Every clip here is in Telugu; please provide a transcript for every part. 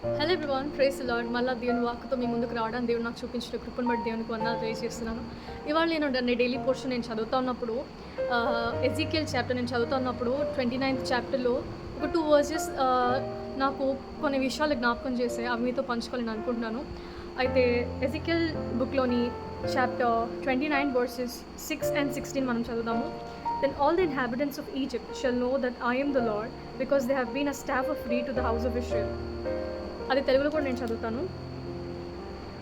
Hello everyone, praise the Lord. మళ్ళీ దేవుని వాక్కుతో మీ ముందుకు రావడం, దేవుడు నాకు చూపించిన కృపను బట్టి దేవునికి వందనాలు తెలియజేస్తున్నాను. ఇవాళ నేను డైలీ పోర్షన్ నేను చదువుతా ఉన్నప్పుడు ఎజీకియల్ చాప్టర్ నేను చదువుతా ఉన్నప్పుడు 29th చాప్టర్లో ఒక 2 వర్సెస్ నాకు కొన్ని విషయాలు జ్ఞాపకం చేసే అవి మీతో పంచుకోవాలని అనుకుంటున్నాను. అయితే ఎజీకియల్ బుక్లోని చాప్టర్ 29 వర్సెస్ 6 and 16 మనం చదువుదాము. Then all the inhabitants of Egypt shall know that I am the Lord, because they have been a staff of reed to the house of Israel. అది తెలుగులో కూడా నేను చదువుతాను.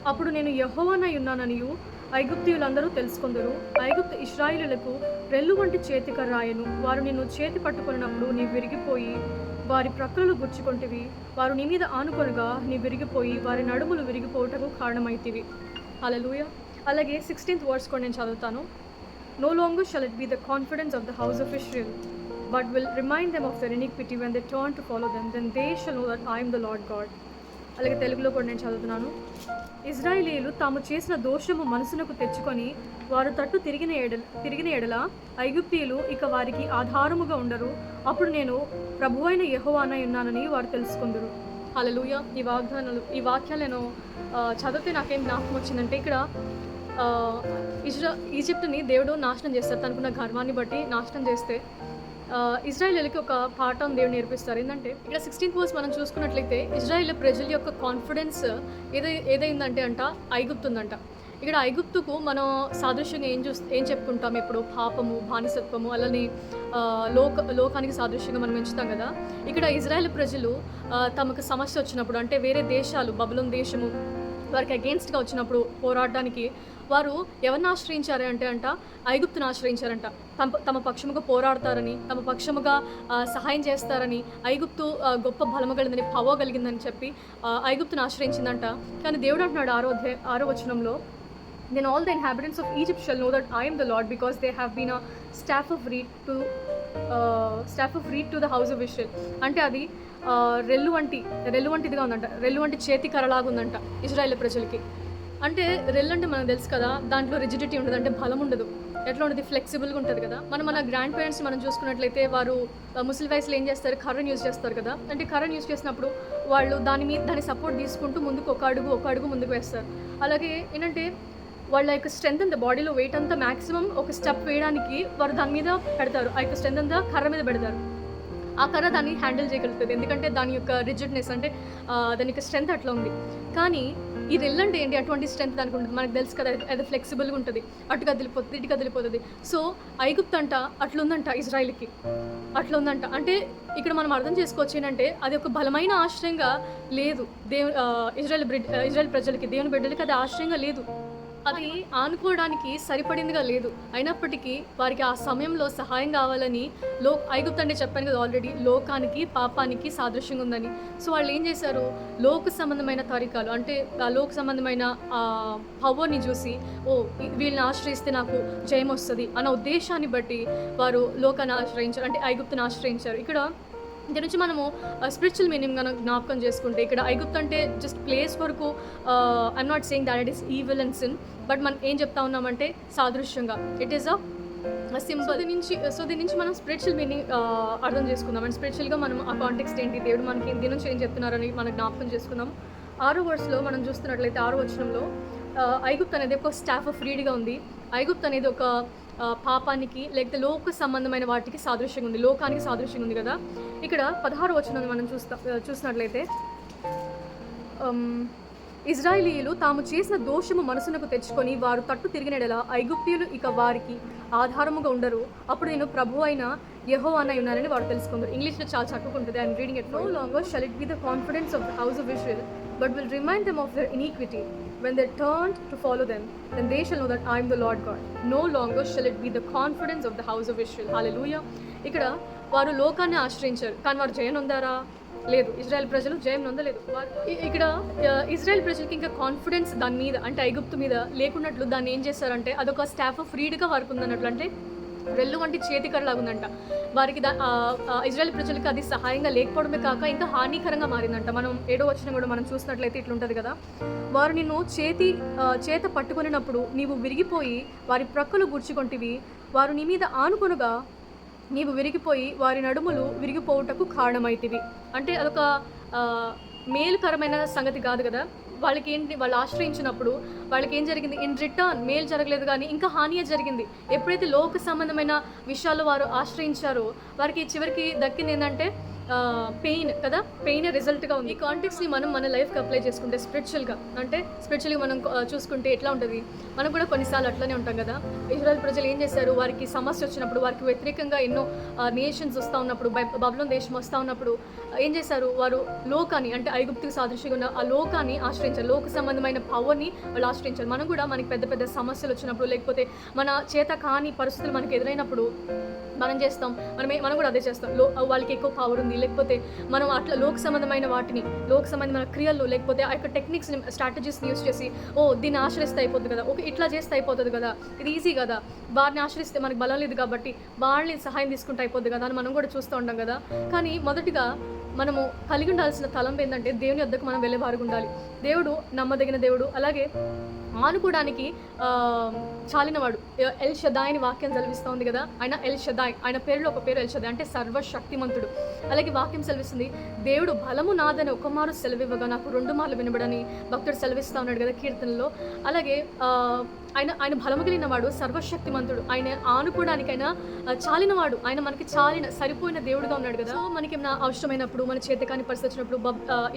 అప్పుడు నేను యెహోవానై ఉన్నాననియు ఐగుప్తీయులందరూ తెలుసుకొందురు. ఐగుప్తు ఇశ్రాయేలులకు రెల్లు వంటి చేతికర్రాయను. వారు నిన్ను చేతి పట్టుకొనినప్పుడు నీ విరిగిపోయి వారి ప్రక్కలు గుచ్చుకొంటివి. వారు నీ మీద ఆనుకొనగా నీ విరిగిపోయి వారి నడుములు విరిగిపోవుటకు కారణమైతివి. హల్లెలూయా. అలాగే 16th వర్స్ కూడా నేను చదువుతాను. No longer shall it be the confidence of the house of Israel, but will remind them of their iniquity when they turn to follow them. Then they shall know that I am the Lord God. అలాగే తెలుగులో కూడా నేను చదువుతున్నాను. ఇజ్రాయేలీయులు తాము చేసిన దోషము మనసునకు తెచ్చుకొని వారు తట్టు తిరిగిన ఎడల ఐగుప్తీయులు ఇక వారికి ఆధారముగా ఉండరు. అప్పుడు నేను ప్రభువైన యెహోవానై ఉన్నానని వారు తెలుసుకుందరు. హల్లెలూయా. ఈ వాక్యాలు నేను చదివితే నాకేం జ్ఞాపకం వచ్చిందంటే, ఇక్కడ ఈజిప్ట్ని దేవుడు నాశనం చేస్తారు. తనకున్న గర్వాన్ని బట్టి నాశనం చేస్తే ఇజ్రాయేలీలకి ఒక పాఠం దేవుడు నేర్పిస్తారు. ఏంటంటే, ఇక్కడ 16th వర్స్ మనం చూసుకున్నట్లయితే ఇజ్రాయేల్ ప్రజల యొక్క కాన్ఫిడెన్స్ ఏదైందంటే ఐగుప్తు ఉందంట. ఇక్కడ ఐగుప్తుకు మనం సాదృశ్యంగా ఏం చెప్పుకుంటాం ఎప్పుడు? పాపము, బానిసత్వము, అలానే లోకానికి సాదృశ్యంగా మనం ఎంచుతాం కదా. ఇక్కడ ఇజ్రాయేల్ ప్రజలు తమకు సమస్య వచ్చినప్పుడు, అంటే వేరే దేశాలు, బబులోను దేశము వారికి అగెయిన్స్ట్గా వచ్చినప్పుడు పోరాడడానికి వారు ఎవరిని ఆశ్రయించారు అంటే ఐగుప్తును ఆశ్రయించారంట. తమ పక్షముగా పోరాడతారని, తమ పక్షముగా సహాయం చేస్తారని, ఐగుప్తు గొప్ప బలము కలిగిందని, పవో కలిగిందని చెప్పి ఐగుప్తును ఆశ్రయించిందంట. కానీ దేవుడు అంటున్నాడు 6వ వచనంలో, Then all the inhabitants of Egypt shall know that I am the Lord, because they have been a staff of reed to the house of Israel. అంటే అది రెల్లు వంటిదిగా ఉందంట. రెల్లు వంటి చేతి కర్రలాగా ఉందంట ఇజ్రాయేల్ ప్రజలకి. అంటే రెల్లు అంటే మనకు తెలుసు కదా, దాంట్లో రిజిడిటీ ఉండదు, అంటే బలం ఉండదు. ఎట్లా ఉంటుంది? ఫ్లెక్సిబుల్గా ఉంటుంది కదా. మన గ్రాండ్ పేరెంట్స్ మనం చూసుకున్నట్లయితే వారు ముసలి వయసులో ఏం చేస్తారు? కర్రను యూజ్ చేస్తారు కదా. అంటే కర్రను యూజ్ చేసినప్పుడు వాళ్ళు దాని సపోర్ట్ తీసుకుంటూ ముందుకు ఒక అడుగు ముందుకు వేస్తారు. అలాగే ఏంటంటే వాళ్ళ యొక్క స్ట్రెంత్ అంతా, బాడీలో వెయిట్ అంతా మ్యాక్సిమం ఒక స్టెప్ వేయడానికి వారు దాని మీద పెడతారు. ఆ యొక్క స్ట్రెంత్ అంతా కర్ర మీద పెడతారు. ఆ కర్ర దాన్ని హ్యాండిల్ చేయగలుగుతుంది, ఎందుకంటే దాని యొక్క రిజిడ్నెస్, అంటే దాని యొక్క స్ట్రెంత్ అట్లా ఉంది. కానీ ఈ రెల్ అంటే ఏంటి? అటువంటి స్ట్రెంత్ దానికి ఉంటుంది. మనకు తెలుసు కదా, అది ఫ్లెక్సిబుల్గా ఉంటుంది, అటు కదిలిపోతుంది, ఇటు కదిలిపోతుంది. సో ఐగుప్తు అంట అట్లుందంట, ఇజ్రాయిల్కి అట్లా ఉందంట. అంటే ఇక్కడ మనం అర్థం చేసుకోవచ్చు ఏంటంటే, అది ఒక బలమైన ఆశ్రయంగా లేదు ఇజ్రాయెల్ ప్రజలకి, దేవుని బిడ్డలకి అది ఆశ్రయంగా లేదు, అది ఆనుకోవడానికి సరిపడిందిగా లేదు. అయినప్పటికీ వారికి ఆ సమయంలో సహాయం కావాలని ఐగుప్తు అంటే చెప్పాను కదా ఆల్రెడీ, లోకానికి, పాపానికి సాదృశ్యంగా ఉందని. సో వాళ్ళు ఏం చేశారు? లోక సంబంధమైన తరికాలు, అంటే లోక సంబంధమైన పవర్ని చూసి, వీళ్ళని ఆశ్రయిస్తే నాకు జయం వస్తుంది అన్న ఉద్దేశాన్ని బట్టి వారు లోకాన్ని ఆశ్రయించారు, అంటే ఐగుప్తుని ఆశ్రయించారు. ఇక్కడ దీని నుంచి మనము స్పిరిచువల్ మీనింగ్ కనుక జ్ఞాపకం చేసుకుంటే, ఇక్కడ ఐగుప్తు అంటే జస్ట్ ప్లేస్ వరకు, I'm not saying that it is evil and sin, but మనం ఏం చెప్తా ఉన్నామంటే సాదృశ్యంగా ఇట్ ఈస్ అ సింబల్. దీని నుంచి మనం స్పిరిచువల్ మీనింగ్ అర్థం చేసుకుందాం. అండ్ స్పిరిచువల్గా మనం ఆ కాంటెక్స్ట్ ఏంటి, దేవుడు మనకి దీని నుంచి ఏం చెప్తున్నారని మనం జ్ఞాపకం చేసుకుందాం. 6వ వర్స్లో మనం చూస్తున్నట్లయితే 6వ వచనంలో ఐగుప్తు అనేది ఒక స్టాఫ్ ఆఫ్ రీడ్గా ఉంది. ఐగుప్తు అనేది ఒక పాపానికి, లేకపోతే లోక సంబంధమైన వాటికి సాదృశ్యంగా ఉంది, లోకానికి సాదృశ్యంగా ఉంది కదా. ఇక్కడ 16వ వచనాన్ని మనం చూసినట్లయితే, ఇజ్రాయేలీయులు తాము చేసిన దోషము మనసునకు తెచ్చుకొని వారు తట్టు తిరిగినడల ఐగుప్తీయులు ఇక వారికి ఆధారముగా ఉండరు. అప్పుడు నేను ప్రభు అయిన యెహోవానై ఉన్నానని వారు తెలుసుకుందరు. ఇంగ్లీష్లో చాలా చక్కగా ఉంటుంది. I'm reading it. No longer shall it be the confidence of the house of Israel, but will remind them of their iniquity when they turn to follow them. Then they shall know that I am the Lord God. No longer shall it be the confidence of the house of Israel. Hallelujah. ఇక్కడ వారు లోకాన్ని ఆశ్రయించారు, కానీ వారు జయం పొందారా? లేదు. ఇజ్రాయెల్ ప్రజలు జయం పొందలేదు. ఇక్కడ ఇజ్రాయెల్ ప్రజలకి ఇంకా కాన్ఫిడెన్స్ దాని మీద, అంటే ఐగుప్తు మీద లేకున్నట్లు దాన్ని ఏం చేస్తారంటే అదొక స్టాఫ్ ఆఫ్ ఫ్రీడ్గా వారికి ఉందన్నట్లు, అంటే రెల్లు వంటి చేతికరలాగా ఉందంట. వారికి ఇజ్రాయెల్ ప్రజలకి అది సహాయంగా లేకపోవడమే కాక ఇంకా హానికరంగా మారిందంట. మనం 7వ వచనం కూడా మనం చూసినట్లయితే ఇట్లుంటుంది కదా, వారు నిన్ను చేత పట్టుకొనినప్పుడు నీవు విరిగిపోయి వారి ప్రక్కలు గుర్చుకొంటివి. వారు నీ మీద ఆనుకొనగా నీవు విరిగిపోయి వారి నడుములు విరిగిపోవుటకు కారణమైతివి. అంటే అదొక మేలుకరమైన సంగతి కాదు కదా. వాళ్ళకి ఏంటి, వాళ్ళు ఆశ్రయించినప్పుడు వాళ్ళకి ఏం జరిగింది, ఇన్ రిటర్న్ మేలు జరగలేదు కానీ ఇంకా హానియే జరిగింది. ఎప్పుడైతే లోక సంబంధమైన విషయాల్లో వారు ఆశ్రయించారో వారికి చివరికి దక్కింది ఏంటంటే పెయిన్ కదా. పెయిన్ రిజల్ట్గా ఉంది. ఈ కాంటెక్స్ని మనం మన లైఫ్కి అప్లై చేసుకుంటే స్పిరిచువల్గా మనం చూసుకుంటే ఎట్లా ఉంటుంది. మనం కూడా కొన్నిసార్లు అట్లనే ఉంటాం కదా. ఇజ్రాయెల్ ప్రజలు ఏం చేశారు, వారికి సమస్య వచ్చినప్పుడు, వారికి వ్యతిరేకంగా ఎన్నో నేషన్స్ వస్తూ ఉన్నప్పుడు, బబులోను దేశం వస్తూ ఉన్నప్పుడు ఏం చేశారు, వారు లోకాన్ని అంటే ఐగుప్తుకు సాదృశ్యంగా ఉన్న ఆ లోకాన్ని ఆశ్రయించారు. లోక సంబంధమైన పవర్ని వాళ్ళు ఆశ్రయించారు. మనం కూడా మనకి పెద్ద పెద్ద సమస్యలు వచ్చినప్పుడు, లేకపోతే మన చేత కాని పరిస్థితులు మనకు ఎదురైనప్పుడు మనం చేస్తాం, మనం కూడా అదే చేస్తాం. వాళ్ళకి ఎక్కువ పవర్ ఉంది, లేకపోతే మనం అట్లా లోక సంబంధమైన వాటిని, లోక సంబంధమైన క్రియలు, లేకపోతే ఆ యొక్క టెక్నిక్స్ని, స్ట్రాటజీస్ని యూస్ చేసి దీన్ని ఆశ్రయిస్తే అయిపోతుంది కదా, ఇట్లా చేస్తే అయిపోతుంది కదా, ఇది ఈజీ కదా, వారిని ఆశ్రయిస్తే మనకు బలం లేదు కాబట్టి వాళ్ళని సహాయం తీసుకుంటే అయిపోద్ది కదా అని మనం కూడా చూస్తూ ఉంటాం కదా. కానీ మొదటిగా మనము కలిగి ఉండాల్సిన తలంపు ఏంటంటే దేవుని వద్దకు మనం వెళ్ళేవారుగా ఉండాలి. దేవుడు నమ్మదగిన దేవుడు, అలాగే ఆనుకోవడానికి చాలినవాడు. ఎల్ షదాయ్ అని వాక్యం సెలవిస్తూ ఉంది కదా. ఆయన ఎల్ షదాయ్, ఆయన పేరులో ఒక పేరు ఎల్ షదాయ్ అంటే సర్వశక్తిమంతుడు. అలాగే వాక్యం సెలవిస్తుంది, దేవుడు బలము నాదని ఒక మారు సెలవివ్వగా నాకు 2 మార్లు వినబడని భక్తుడు సెలవిస్తూ ఉన్నాడు కదా కీర్తనలో. అలాగే ఆయన బలము కలిగినవాడు, సర్వశక్తిమంతుడు, ఆయన ఆనుకోవడానికి ఆయన చాలినవాడు, ఆయన మనకి సరిపోయిన దేవుడుగా ఉన్నాడు కదా. సో మనకి ఏమైనా అవసరమైనప్పుడు, మన చేతకాని పరిస్థితి వచ్చినప్పుడు,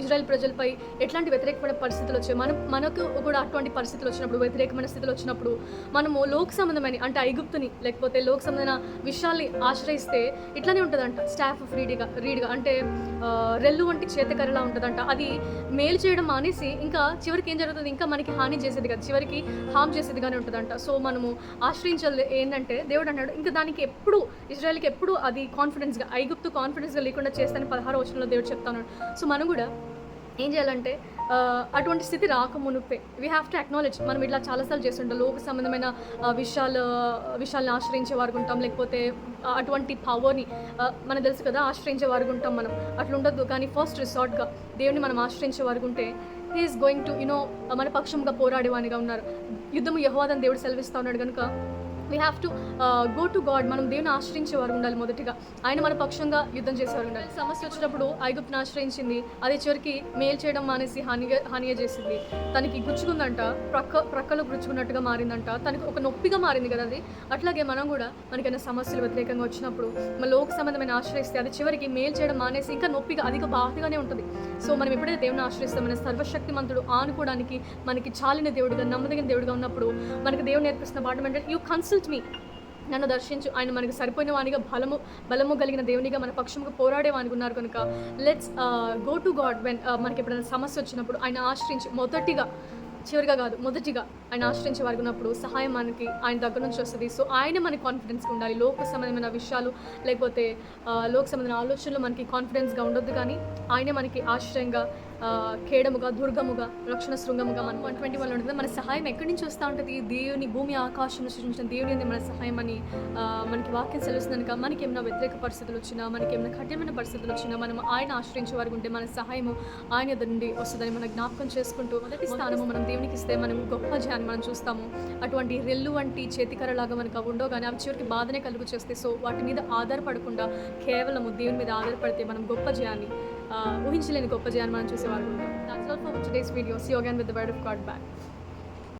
ఇజ్రాయెల్ ప్రజలపై ఎట్లాంటి వ్యతిరేకమైన పరిస్థితులు వచ్చాయి, మనకు కూడా అటువంటి పరిస్థితులు వచ్చినప్పుడు, వ్యతిరేకమైన స్థితులు వచ్చినప్పుడు మనము లోక సంబంధమైన అంటే ఐగుప్తుని, లేకపోతే లోక సంబంధమైన విషయాల్ని ఆశ్రయిస్తే ఇట్లానే ఉంటుందంట. స్టాఫ్ ఆఫ్ రీడ్గా అంటే రెల్లు వంటి చేతకరలా ఉంటుందంట. అది మేలు చేయడం మానేసి ఇంకా చివరికి ఏం జరుగుతుంది, ఇంకా మనకి హాని చేసేది కదా, చివరికి హామ్ చేసేదిగానే ఉంటుందంట. సో మనము ఆశ్రయించాలి ఏంటంటే, దేవుడు అన్నాడు ఇంకా దానికి ఎప్పుడు ఇజ్రాయెల్కి ఎప్పుడు అది కాన్ఫిడెన్స్గా, ఐగుప్తు కాన్ఫిడెన్స్గా లేకుండా చేస్తానని 16వ వచనంలో దేవుడు చెప్తాను. సో మనం కూడా ఏం చేయాలంటే అటువంటి స్థితి రాకమునుపే వీ హ్యావ్ టు అక్నాలెడ్జ్. మనం ఇట్లా చాలాసార్లు చేస్తుంటాం, లోక సంబంధమైన విషయాల్ని ఆశ్రయించే వారు ఉంటాం, లేకపోతే అటువంటి పవర్ని మనకు తెలుసు కదా ఆశ్రయించే వారు ఉంటాం. మనం అట్లా ఉండొద్దు. కానీ ఫస్ట్ రిసార్ట్గా దేవుని మనం ఆశ్రయించే వారు ఉంటే హీ ఈస్ గోయింగ్ టు మన పక్షంగా పోరాడేవానిగా ఉన్నారు. యుద్ధము యెహోవాదని దేవుడు సెలవిస్తూ ఉన్నాడు కనుక we have to go to God. మనం దేవుని ఆశ్రయించేవారు ఉండాలి. మొదటిగా ఆయన మన పక్షంగా యుద్ధం చేసేవారు ఉండాలి. సమస్య వచ్చినప్పుడు ఐగుప్తుని ఆశ్రయించింది, అదే చివరికి మేలు చేయడం మానేసి హానిగా చేసింది. తనకి గుచ్చుకుందంట, ప్రక్కలో గుచ్చుకున్నట్టుగా మారిందంట, తనకి ఒక నొప్పిగా మారింది కదా అది. అట్లాగే మనం కూడా మనకైనా సమస్యలు వ్యతిరేకంగా వచ్చినప్పుడు మన లోక సంబంధమైన ఆశ్రయిస్తే అది చివరికి మేలు చేయడం మానేసి ఇంకా నొప్పిగా, అధిక బాధగానే ఉంటుంది. సో మనం ఎప్పుడైతే దేవుని ఆశ్రయిస్తాం, మన సర్వశక్తిమంతుడు ఆనుకోవడానికి మనకి చాలిన దేవుడిగా, నమ్మదగిన దేవుడిగా ఉన్నప్పుడు మనకి దేవుడు నేర్పిస్తున్న పాఠం ఏంటంటే, యూ కన్సల్ట్ మీ, నన్ను దర్శించు. ఆయన మనకు సరిపోయిన వానిగా, బలము కలిగిన దేవునిగా మన పక్షంగా పోరాడేవానికి ఉన్నారు కనుక let's go to God when మనకి ఎప్పుడైనా సమస్య వచ్చినప్పుడు ఆయన ఆశ్రయించి, చివరిగా కాదు మొదటిగా ఆయన ఆశ్రయించే వారికి ఉన్నప్పుడు సహాయం మనకి ఆయన దగ్గర నుంచి వస్తుంది. సో ఆయన మనకి కాన్ఫిడెన్స్గా ఉండాలి. లోక సంబంధమైన విషయాలు, లేకపోతే లోక సంబంధమైన ఆలోచనలు మనకి కాన్ఫిడెన్స్గా ఉండొద్దు, కానీ ఆయనే మనకి ఆశ్రయంగా, కేడముగా, దుర్గముగా, రక్షణ శృంగముగా మనం 121 ఉంటుంది. మన సహాయం ఎక్కడి నుంచి వస్తూ ఉంటుంది, దేవుని భూమి ఆకాశం సృష్టించిన దేవుని మన సహాయం అని మనకి వాక్యం సెలవుస్తుంది కనుక మనకి ఏమైనా వ్యతిరేక పరిస్థితులు వచ్చినా, మనకి ఏమైనా కఠినమైన పరిస్థితులు వచ్చినా మనం ఆయన ఆశ్రయించే వారికి ఉంటే మన సహాయము ఆయన దగ్గర నుండి వస్తుందని మనం జ్ఞాపకం చేసుకుంటూ మొదటి స్థానము మనం దేవునికి ఇస్తే మనం గొప్ప జయాన్ని మనం చూస్తాము. అటువంటి రెల్లు వంటి చేతికరలాగా మనకు అవి ఉండవు, కానీ అవి చివరికి బాధనే కలుగు చేస్తాయి. సో వాటి మీద ఆధారపడకుండా కేవలము దేవుని మీద ఆధారపడితే మనం గొప్ప జయాన్ని, ఊహించలేని గొప్ప జయాన్ని మనం చూసేవారు ఉంటాం. That's all for today's video. See you again with the word of God back.